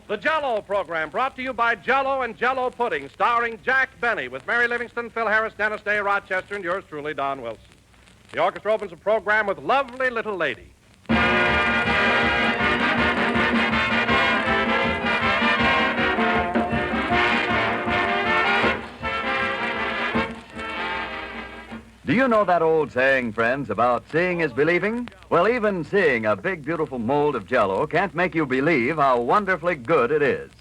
The Jell-O program brought to you by Jell-O and Jell-O Pudding, starring Jack Benny with Mary Livingston, Phil Harris, Dennis Day, Rochester, and yours truly, Don Wilson. The orchestra opens the program with Lovely Little Lady. Do you know that old saying, friends, about seeing is believing? Well, even seeing a big, beautiful mold of Jell-O can't make you believe how wonderfully good it is.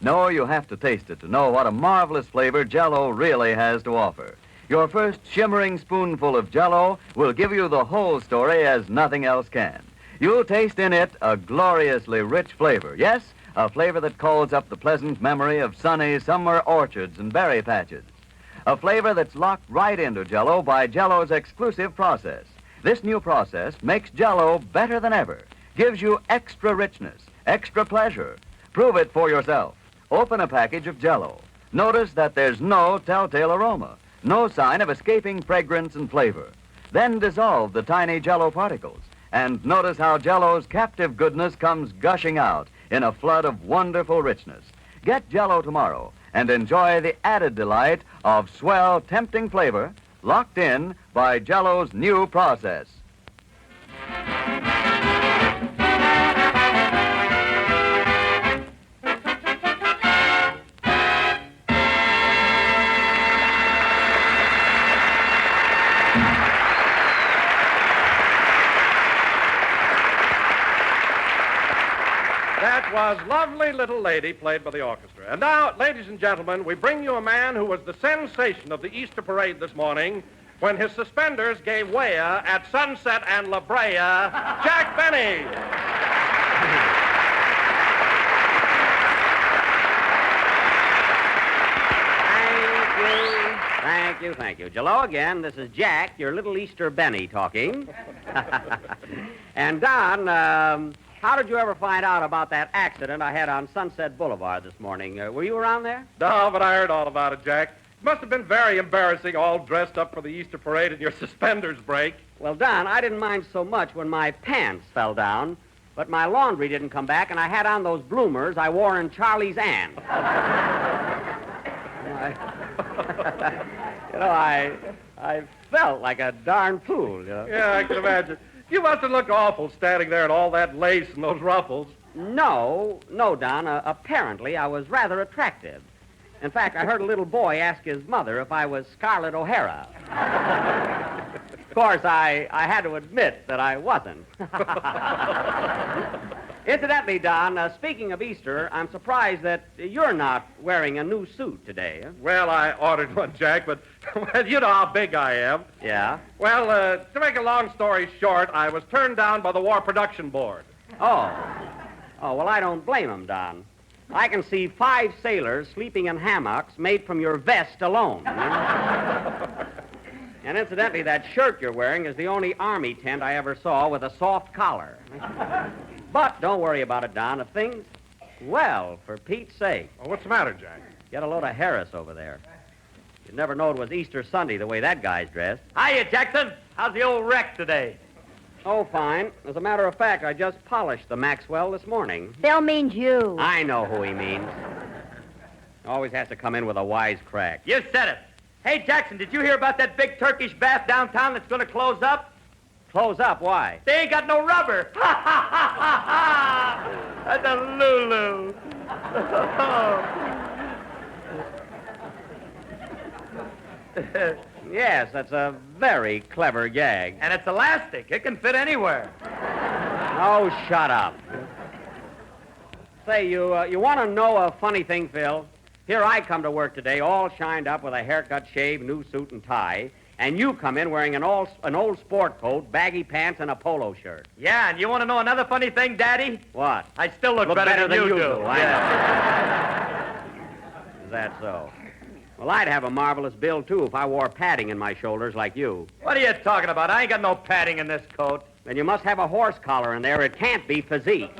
No, you have to taste it to know what a marvelous flavor Jell-O really has to offer. Your first shimmering spoonful of Jell-O will give you the whole story as nothing else can. You'll taste in it a gloriously rich flavor. Yes, a flavor that calls up the pleasant memory of sunny summer orchards and berry patches. A flavor that's locked right into Jell-O by Jell-O's exclusive process. This new process makes Jell-O better than ever, gives you extra richness, extra pleasure. Prove it for yourself. Open a package of Jell-O. Notice that there's no telltale aroma, no sign of escaping fragrance and flavor. Then dissolve the tiny Jell-O particles, and notice how Jell-O's captive goodness comes gushing out in a flood of wonderful richness. Get Jell-O tomorrow and enjoy the added delight of swell, tempting flavor locked in by Jell-O's new process. That was Lovely Little Lady, played by the orchestra. And now, ladies and gentlemen, we bring you a man who was the sensation of the Easter parade this morning when his suspenders gave way at Sunset and La Brea, Jack Benny. Thank you. Hello again. This is Jack, your little Easter Benny, talking. And Don, how did you ever find out about that accident I had on Sunset Boulevard this morning? Were you around there? No, but I heard all about it, Jack. It must have been very embarrassing, all dressed up for the Easter parade and your suspenders break. Well, Don, I didn't mind so much when my pants fell down, but my laundry didn't come back, and I had on those bloomers I wore in Charlie's Aunt. I felt like a darn fool, you know. Yeah, I can imagine. You must have looked awful standing there in all that lace and those ruffles. No, Don. Apparently, I was rather attractive. In fact, I heard a little boy ask his mother if I was Scarlett O'Hara. Of course, I had to admit that I wasn't. Incidentally, Don, speaking of Easter, I'm surprised that you're not wearing a new suit today. Huh? Well, I ordered one, Jack, but well, you know how big I am. Yeah? Well, to make a long story short, I was turned down by the War Production Board. Oh, well, I don't blame him, Don. I can see 5 sailors sleeping in hammocks made from your vest alone. And incidentally, that shirt you're wearing is the only Army tent I ever saw with a soft collar. But don't worry about it, Don. If things... Well, for Pete's sake. Well, what's the matter, Jack? Get a load of Harris over there. You'd never know it was Easter Sunday the way that guy's dressed. Hiya, Jackson. How's the old wreck today? Oh, fine. As a matter of fact, I just polished the Maxwell this morning. Bill means you. I know who he means. Always has to come in with a wise crack. You said it. Hey, Jackson, did you hear about that big Turkish bath downtown that's going to close up? Close up? Why? They ain't got no rubber. Ha, ha, ha, ha, ha. That's a Lulu. Yes, that's a very clever gag. And it's elastic. It can fit anywhere. Oh, shut up. Say, you want to know a funny thing, Phil? Here I come to work today, all shined up with a haircut, shave, new suit and tie, and you come in wearing an old sport coat, baggy pants, and a polo shirt. Yeah, and you want to know another funny thing, Daddy? What? I still look better than you do. I know. Is that so? Well, I'd have a marvelous build, too, if I wore padding in my shoulders like you. What are you talking about? I ain't got no padding in this coat. Then you must have a horse collar in there. It can't be physique.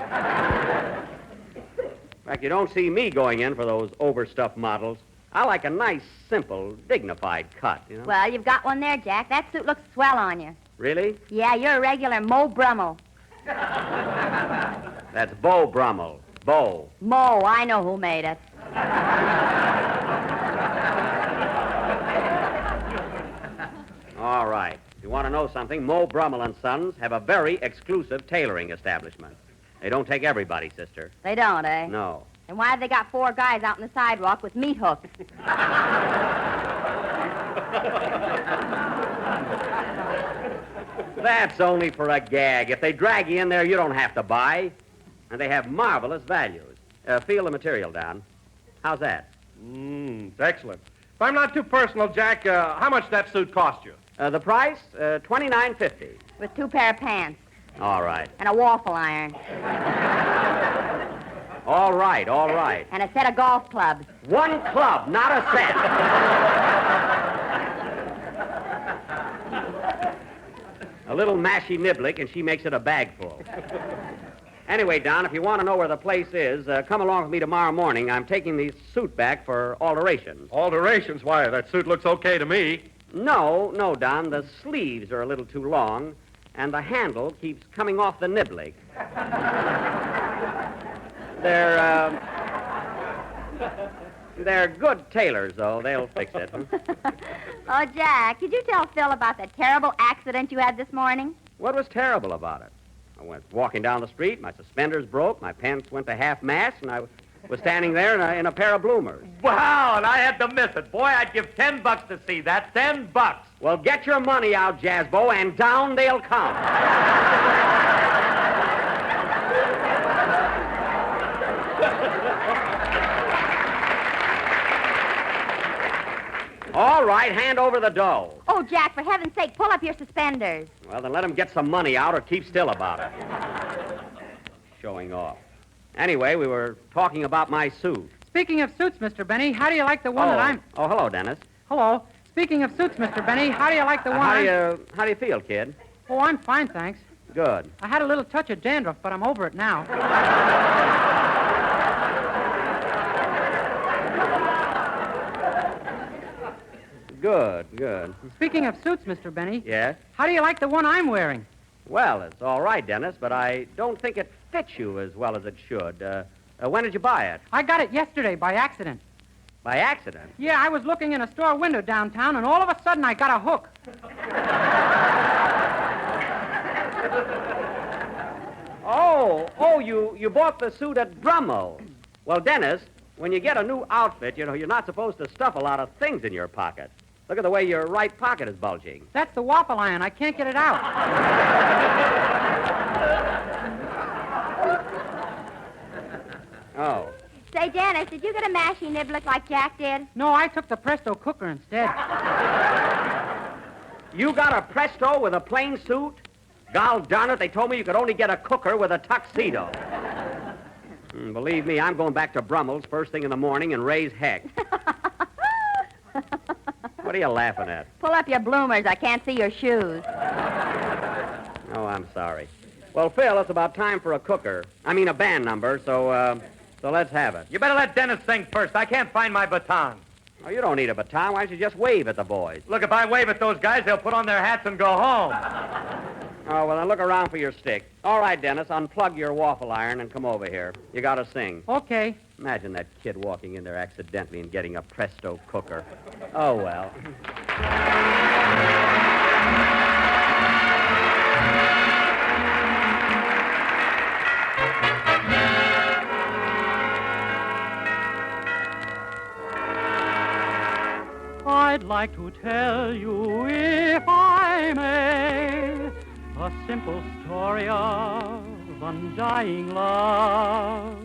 In fact, you don't see me going in for those overstuffed models. I like a nice, simple, dignified cut, you know? Well, you've got one there, Jack. That suit looks swell on you. Really? Yeah, you're a regular Mo Brummel. That's Beau Brummel. Beau. Mo, I know who made it. All right. If you want to know something, Mo Brummel and Sons have a very exclusive tailoring establishment. They don't take everybody, sister. They don't, eh? No. And why have they got 4 guys out on the sidewalk with meat hooks? That's only for a gag. If they drag you in there, you don't have to buy. And they have marvelous values. Feel the material, Don. How's that? Excellent. If I'm not too personal, Jack, how much that suit cost you? The price? $29.50. With 2 pair of pants All right. and a waffle iron All right, all right. and a set of golf clubs. 1 club, not a set. A little mashy niblick, and she makes it a bag full. Anyway, Don, if you want to know where the place is, come along with me tomorrow morning. I'm taking the suit back for alterations. Alterations? Why, that suit looks okay to me. No, Don. The sleeves are a little too long, and the handle keeps coming off the niblick. They're good tailors, though. They'll fix it. Oh, Jack, did you tell Phil about that terrible accident you had this morning? What was terrible about it? I went walking down the street, my suspenders broke, my pants went to half-mast, and I was standing there in a pair of bloomers. Wow, and I had to miss it. Boy, I'd give $10 to see that. $10. Well, get your money out, Jazzbo, and down they'll come. All right, hand over the dough. Oh, Jack, for heaven's sake, pull up your suspenders. Well, then let him get some money out or keep still about it. Showing off. Anyway, we were talking about my suit. Speaking of suits, Mr. Benny, how do you like the one that I'm... Oh, hello, Dennis. Hello. Speaking of suits, Mr. Benny, how do you like the one How do you feel, kid? Oh, I'm fine, thanks. Good. I had a little touch of dandruff, but I'm over it now. Good. Speaking of suits, Mr. Benny, Yes? how do you like the one I'm wearing? Well, it's all right, Dennis, but I don't think it fits you as well as it should. When did you buy it? I got it yesterday by accident. By accident? Yeah, I was looking in a store window downtown, and all of a sudden I got a hook. Oh, you bought the suit at Brummel. Well, Dennis, when you get a new outfit, you know, you're not supposed to stuff a lot of things in your pocket. Look at the way your right pocket is bulging. That's the waffle iron. I can't get it out. Oh. Say, Dennis, did you get a mashy niblick like Jack did? No, I took the Presto cooker instead. You got a Presto with a plain suit? Gol darn it, they told me you could only get a cooker with a tuxedo. Believe me, I'm going back to Brummel's first thing in the morning and raise heck. What are you laughing at? Pull up your bloomers. I can't see your shoes. Oh, I'm sorry. Well, Phil, it's about time for a band number, so let's have it. You better let Dennis sing first. I can't find my baton. Oh, you don't need a baton. Why don't you just wave at the boys? Look, if I wave at those guys, they'll put on their hats and go home. Oh, well, then look around for your stick. All right, Dennis, unplug your waffle iron and come over here. You got to sing. Okay. Imagine that kid walking in there accidentally and getting a Presto cooker. Oh, well. I'd like to tell you, if I may, a simple story of undying love.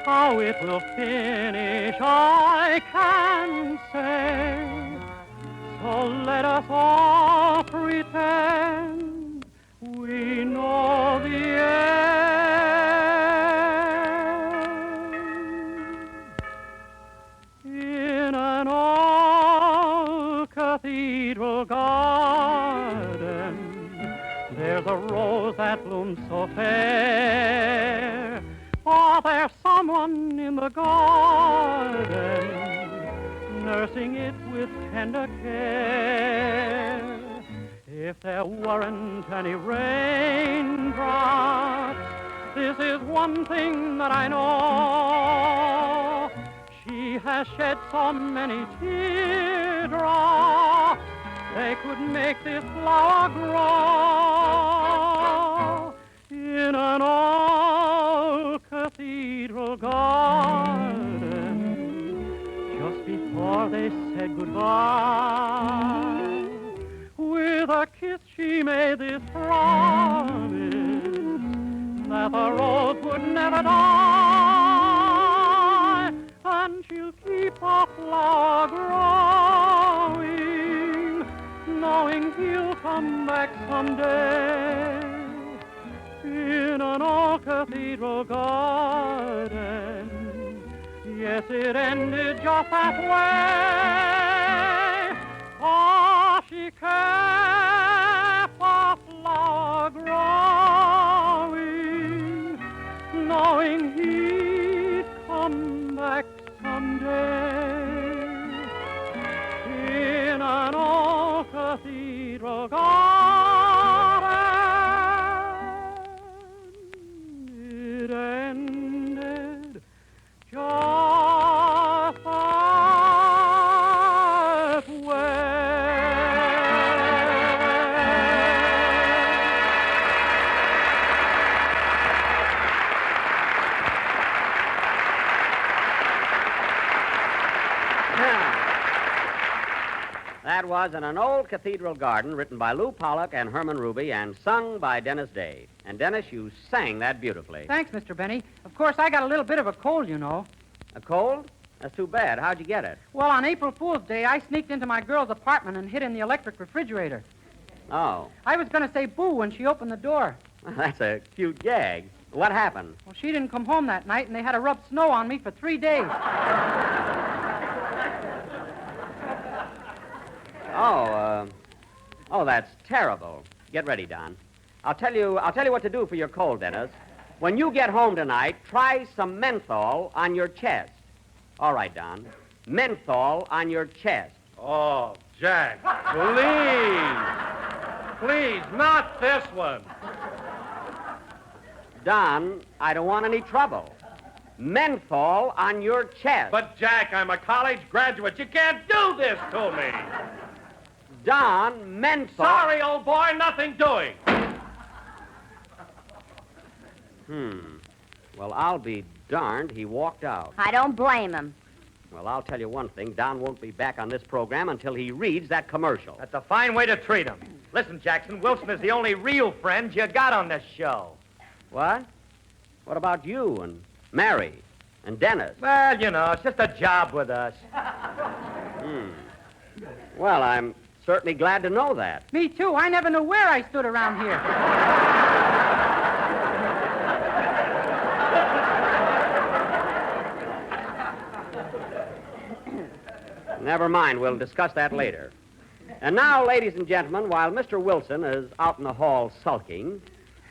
How it will finish, I can't say. So let us all pretend we know the end. In an old cathedral garden, there's a rose that blooms so fair. Oh, there's someone in the garden, nursing it with tender care. If there weren't any raindrops, this this is one thing that I know. She has shed so many teardrops, they could make this flower grow in an old cathedral garden just before they said goodbye. With a kiss she made this promise that the rose would never die, and she'll keep a flower growing, knowing he'll come back someday. In an old cathedral garden, yes, it ended just that way. Oh, she kept a flower growing, knowing he'd come back someday. In an old cathedral garden, it ended just that way. That was In an Old Cathedral Garden, written by Lou Pollock and Herman Ruby and sung by Dennis Day. And, Dennis, you sang that beautifully. Thanks, Mr. Benny. Of course, I got a little bit of a cold, you know. A cold? That's too bad. How'd you get it? Well, on April Fool's Day, I sneaked into my girl's apartment and hid in the electric refrigerator. Oh. I was going to say boo when she opened the door. That's a cute gag. What happened? Well, she didn't come home that night, and they had to rub snow on me for 3 days. Oh, that's terrible. Get ready, Don. I'll tell you what to do for your cold, Dennis. When you get home tonight, try some menthol on your chest. All right, Don. Menthol on your chest. Oh, Jack, please. Please, not this one. Don, I don't want any trouble. Menthol on your chest. But, Jack, I'm a college graduate. You can't do this to me. Don, menthol... Sorry, old boy, nothing doing. Well, I'll be darned. He walked out. I don't blame him. Well, I'll tell you one thing. Don won't be back on this program until he reads that commercial. That's a fine way to treat him. Listen, Jackson, Wilson is the only real friend you got on this show. What? What about you and Mary and Dennis? Well, you know, it's just a job with us. Well, I'm certainly glad to know that. Me, too. I never knew where I stood around here. Never mind. We'll discuss that later. And now, ladies and gentlemen, while Mr. Wilson is out in the hall sulking,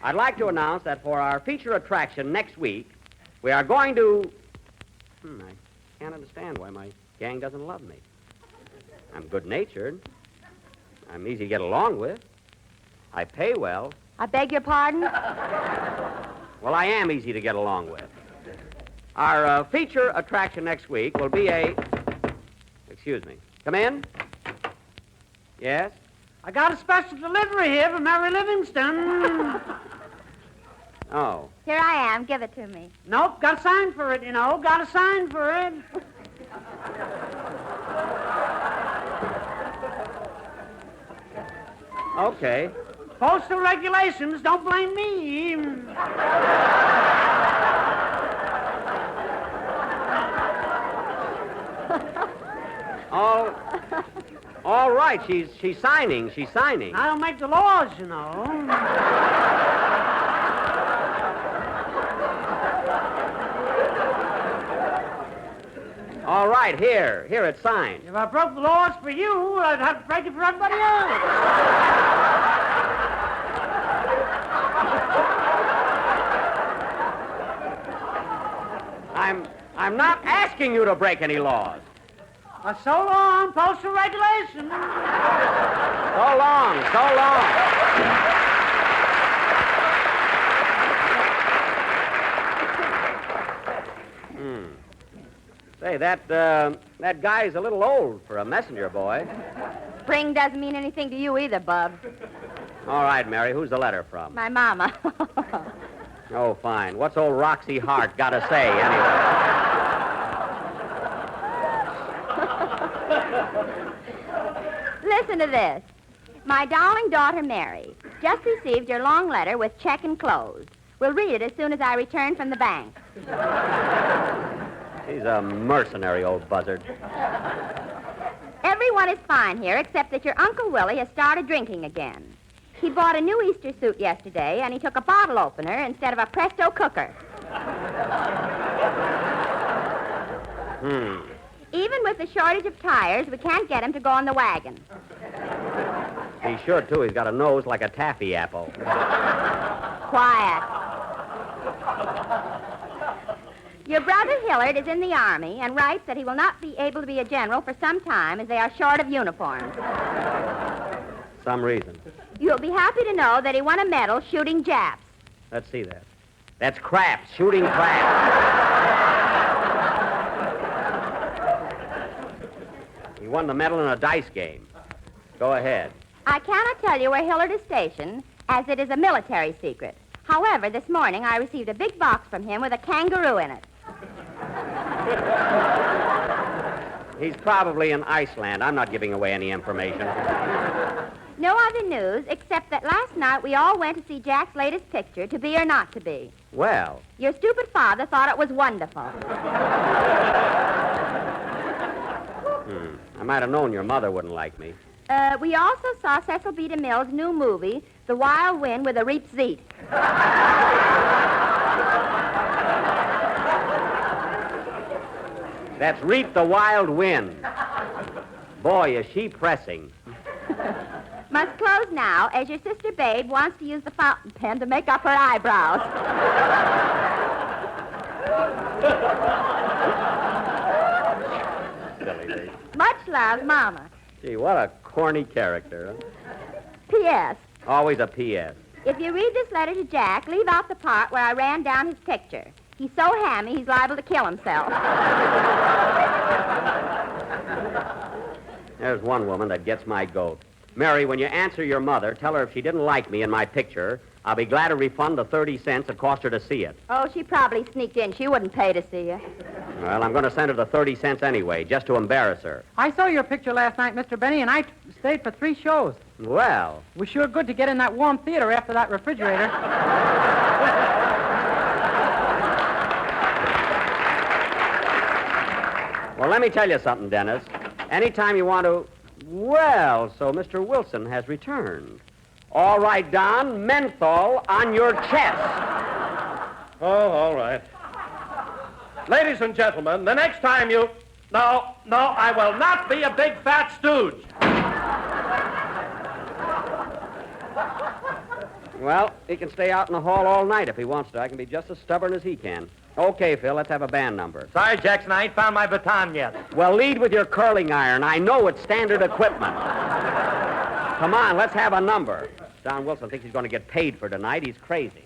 I'd like to announce that for our feature attraction next week, we are going to... I can't understand why my gang doesn't love me. I'm good-natured. I'm easy to get along with. I pay well. I beg your pardon? Well, I am easy to get along with. Our feature attraction next week will be a... Excuse me. Come in. Yes? I got a special delivery here from Mary Livingston. Oh. Here I am. Give it to me. Nope, got a sign for it, you know. Got a sign for it. Okay. Postal regulations, don't blame me. All right. She's signing. She's signing. I don't make the laws, you know. All right. Here, it's signed. If I broke the laws for you, I'd have to break it for everybody else. I'm not asking you to break any laws. So long, postal regulations. So long, so long. Say, that guy's a little old for a messenger boy. Spring doesn't mean anything to you either, Bub. All right, Mary, who's the letter from? My mama. Oh, fine. What's old Roxy Hart got to say, anyway? Listen to this. My darling daughter, Mary, just received your long letter with check enclosed. We'll read it as soon as I return from the bank. He's a mercenary old buzzard. Everyone is fine here except that your Uncle Willie has started drinking again. He bought a new Easter suit yesterday, and he took a bottle opener instead of a Presto cooker. Even with the shortage of tires, we can't get him to go on the wagon. He's sure, too. He's got a nose like a taffy apple. Quiet. Your brother Hillard is in the Army and writes that he will not be able to be a general for some time as they are short of uniforms. Some reason. You'll be happy to know that he won a medal shooting Japs. Let's see that. That's craps, shooting craps. He won the medal in a dice game. Go ahead. I cannot tell you where Hillard is stationed, as it is a military secret. However, this morning I received a big box from him with a kangaroo in it. He's probably in Iceland. I'm not giving away any information. No other news, except that last night we all went to see Jack's latest picture, To Be or Not to Be. Well, Your stupid father thought it was wonderful. I might have known your mother wouldn't like me. We also saw Cecil B. DeMille's new movie, The Wild Wind with a Reap Zeet. That's Reap the Wild Wind. Boy, is she pressing. Must close now, as your sister Babe wants to use the fountain pen to make up her eyebrows. Silly lady. Much love, Mama. Gee, what a corny character. Huh? P.S. Always a P.S. If you read this letter to Jack, leave out the part where I ran down his picture. He's so hammy, he's liable to kill himself. There's one woman that gets my goat. Mary, when you answer your mother, tell her if she didn't like me in my picture, I'll be glad to refund the 30 cents it cost her to see it. Oh, she probably sneaked in. She wouldn't pay to see you. Well, I'm going to send her the 30 cents anyway, just to embarrass her. I saw your picture last night, Mr. Benny, and I stayed for 3 shows. Well, It was sure good to get in that warm theater after that refrigerator. well, let me tell you something, Dennis. Anytime you want to... Well, so Mr. Wilson has returned. All right, Don, menthol on your chest. Oh, all right. Ladies and gentlemen, the next time you... No, I will not be a big fat stooge. Well, he can stay out in the hall all night if he wants to. I can be just as stubborn as he can. Okay, Phil, let's have a band number. Sorry, Jackson, I ain't found my baton yet. Well, lead with your curling iron. I know it's standard equipment. Come on, let's have a number. Don Wilson thinks he's going to get paid for tonight. He's crazy.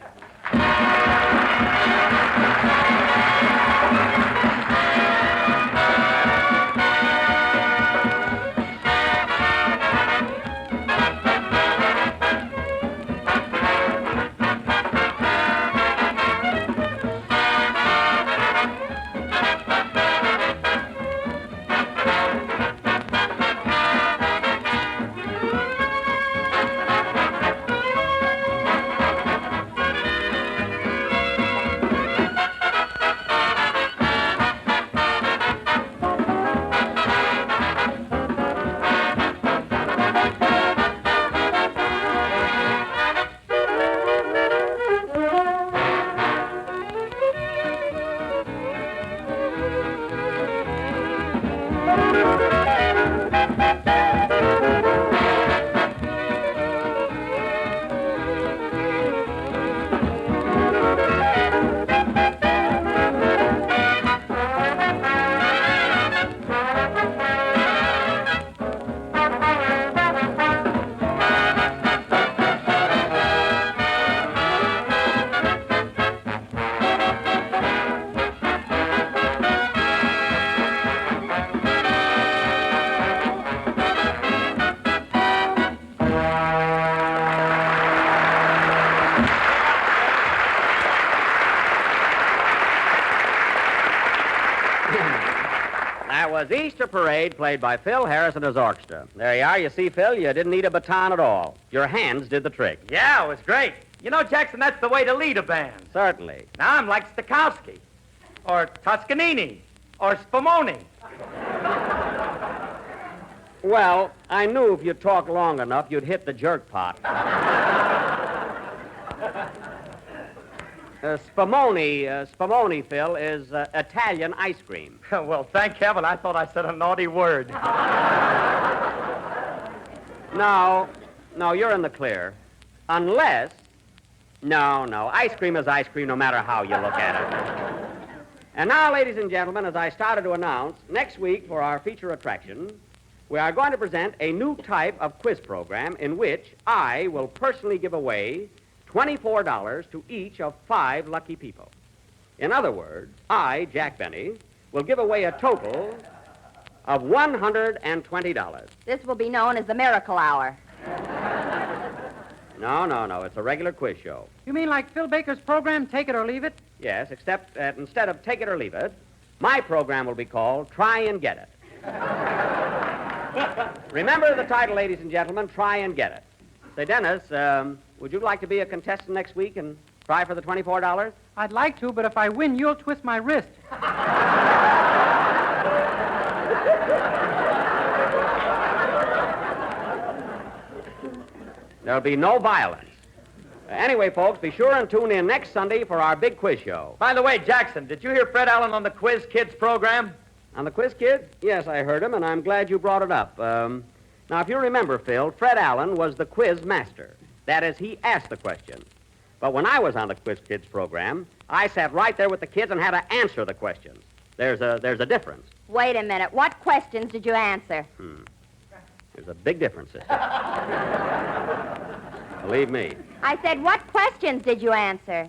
That was Easter Parade, played by Phil Harris and his orchestra. There you are. You see, Phil, you didn't need a baton at all. Your hands did the trick. Yeah, it was great. You know, Jackson, that's the way to lead a band. Certainly. Now I'm like Stokowski, or Toscanini, or Spumoni. Well, I knew if you talked long enough, you'd hit the jerk pot. Spumoni, Phil, is Italian ice cream. Well, thank heaven, I thought I said a naughty word. No, you're in the clear. Unless... No, ice cream is ice cream no matter how you look at it. And now, ladies and gentlemen, as I started to announce, next week for our feature attraction, we are going to present a new type of quiz program in which I will personally give away $24 to each of 5 lucky people. In other words, I, Jack Benny, will give away a total of $120. This will be known as the Miracle Hour. No, it's a regular quiz show. You mean like Phil Baker's program, Take It or Leave It? Yes, except that instead of Take It or Leave It, my program will be called Try and Get It. Remember the title, ladies and gentlemen, Try and Get It. Say, Dennis, would you like to be a contestant next week and try for the $24? I'd like to, but if I win, you'll twist my wrist. There'll be no violence. Anyway, folks, be sure and tune in next Sunday for our big quiz show. By the way, Jackson, did you hear Fred Allen on the Quiz Kids program? On the Quiz Kids? Yes, I heard him, and I'm glad you brought it up. Now, if you remember, Phil, Fred Allen was the quiz master. That is, he asked the question. But when I was on the Quiz Kids program, I sat right there with the kids and had to answer the questions. There's a difference. Wait a minute. What questions did you answer? There's a big difference, sister. Believe me. I said, what questions did you answer?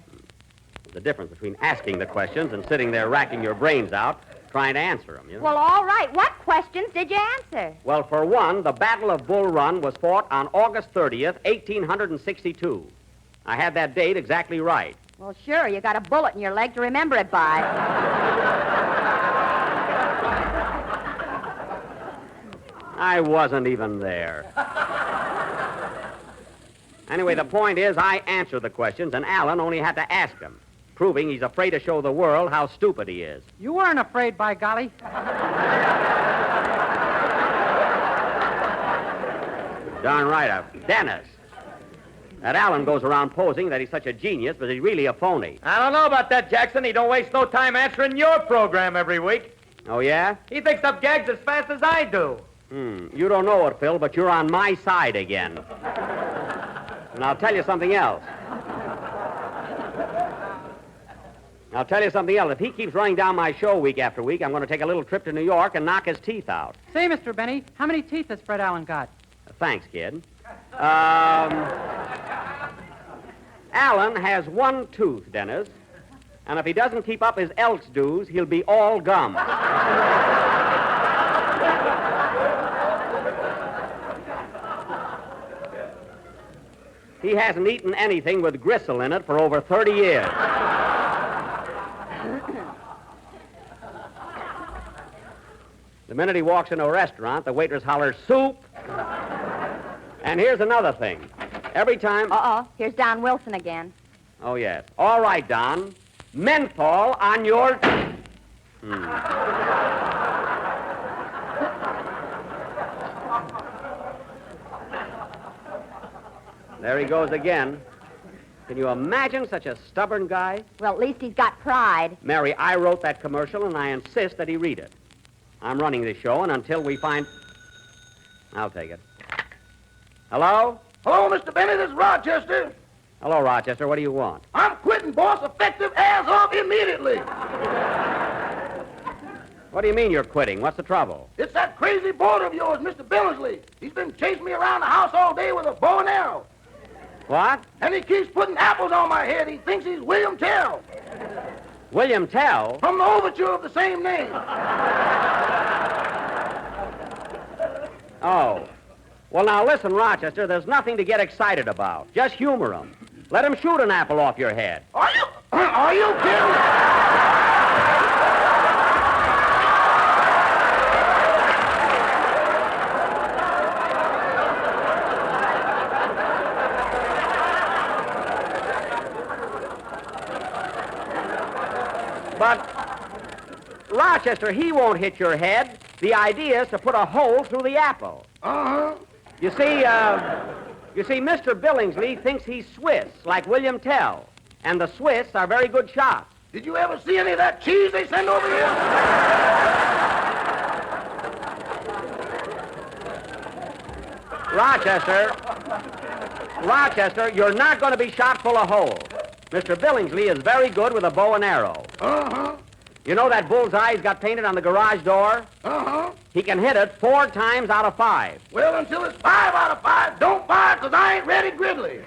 There's a difference between asking the questions and sitting there racking your brains out trying to answer them, you know? Well, all right. What questions did you answer? Well, for one, the Battle of Bull Run was fought on August 30th, 1862. I had that date exactly right. Well, sure. You got a bullet in your leg to remember it by. I wasn't even there. Anyway, the point is I answered the questions, and Alan only had to ask them, proving he's afraid to show the world how stupid he is. You weren't afraid, by golly. Darn right, Dennis. That Alan goes around posing that he's such a genius, but he's really a phony. I don't know about that, Jackson. He don't waste no time answering your program every week. Oh, yeah? He thinks up gags as fast as I do. You don't know it, Phil, but you're on my side again. And I'll tell you something else. If he keeps running down my show week after week, I'm going to take a little trip to New York and knock his teeth out. Say, Mr. Benny, how many teeth has Fred Allen got? Thanks, kid. Alan has one tooth, Dennis. And if he doesn't keep up his Elks dues, he'll be all gum. He hasn't eaten anything with gristle in it for over 30 years. The minute he walks into a restaurant, the waitress hollers, soup. And here's another thing. Every time... Uh-oh. Here's Don Wilson again. Oh, yes. All right, Don. Menthol on your... There he goes again. Can you imagine such a stubborn guy? Well, at least he's got pride. Mary, I wrote that commercial, and I insist that he read it. I'm running this show, and until we find... I'll take it. Hello? Hello, Mr. Benny. This is Rochester. Hello, Rochester. What do you want? I'm quitting, boss, effective as of immediately. What do you mean you're quitting? What's the trouble? It's that crazy boarder of yours, Mr. Billingsley. He's been chasing me around the house all day with a bow and arrow. What? And he keeps putting apples on my head. He thinks he's William Tell. William Tell? From the overture of the same name. Oh. Well, now, listen, Rochester, there's nothing to get excited about. Just humor him. Let him shoot an apple off your head. Are you kidding? But, Rochester, he won't hit your head. The idea is to put a hole through the apple. Uh-huh. You see, Mr. Billingsley thinks he's Swiss, like William Tell. And the Swiss are very good shots. Did you ever see any of that cheese they send over here? Rochester, you're not going to be shot full of holes. Mr. Billingsley is very good with a bow and arrow. Uh-huh. You know that bullseye he's got painted on the garage door? Uh-huh. He can hit it 4 times out of 5. Well, until it's 5 out of 5, don't fire, because I ain't ready Gridley.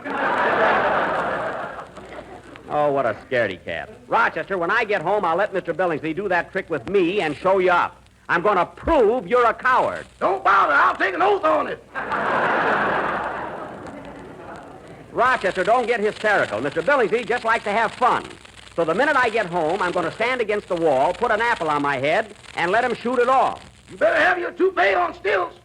Oh, what a scaredy cat. Rochester, when I get home, I'll let Mr. Billingsley do that trick with me and show you up. I'm going to prove you're a coward. Don't bother. I'll take an oath on it. Rochester, don't get hysterical. Mr. Billingsley just likes to have fun. So the minute I get home, I'm going to stand against the wall, put an apple on my head, and let him shoot it off. You better have your toupee on stilts.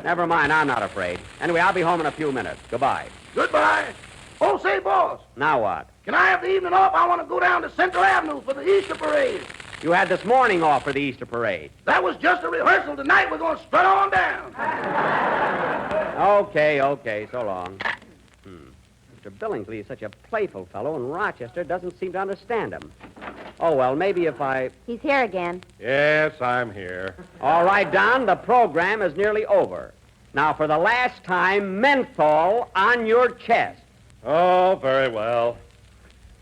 Never mind, I'm not afraid. Anyway, I'll be home in a few minutes. Goodbye. Goodbye. Oh, say, boss, Now what? can I have the evening off? I want to go down to Central Avenue for the Easter parade. You had this morning off for the Easter parade. That was just a rehearsal. Tonight we're going to strut on down. Okay, so long. Mr. Billingsley is such a playful fellow, and Rochester doesn't seem to understand him. Oh, well, maybe if I... He's here again. Yes, I'm here. All right, Don, the program is nearly over. Now, for the last time, menthol on your chest. Oh, very well.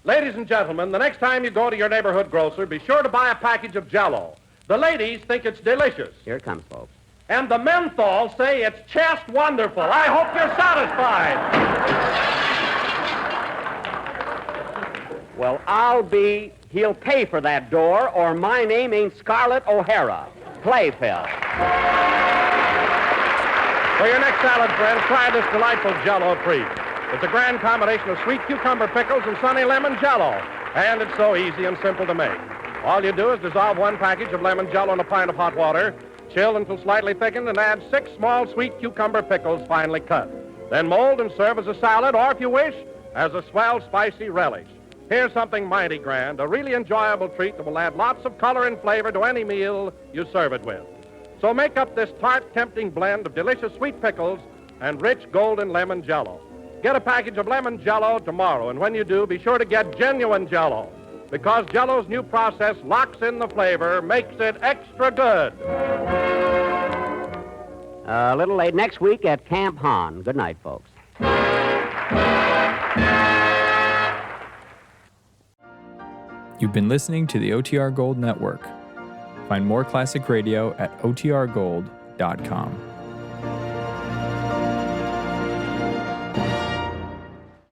Ladies and gentlemen, the next time you go to your neighborhood grocer, be sure to buy a package of Jell-O. The ladies think it's delicious. Here it comes, folks. And the menthol say it's chest wonderful. I hope you're satisfied. Well, he'll pay for that door, or my name ain't Scarlett O'Hara. Play, Phil. For your next salad, friends, try this delightful Jell-O treat. It's a grand combination of sweet cucumber pickles and sunny lemon Jell-O. And it's so easy and simple to make. All you do is dissolve 1 package of lemon Jell-O in a pint of hot water, chill until slightly thickened, and add 6 small sweet cucumber pickles finely cut. Then mold and serve as a salad, or if you wish, as a swell spicy relish. Here's something mighty grand, a really enjoyable treat that will add lots of color and flavor to any meal you serve it with. So make up this tart, tempting blend of delicious sweet pickles and rich golden lemon Jell-O. Get a package of lemon Jell-O tomorrow, and when you do, be sure to get genuine Jell-O, because Jell-O's new process locks in the flavor, makes it extra good. A little late next week at Camp Hahn. Good night, folks. You've been listening to the OTR Gold Network. Find more classic radio at otrgold.com.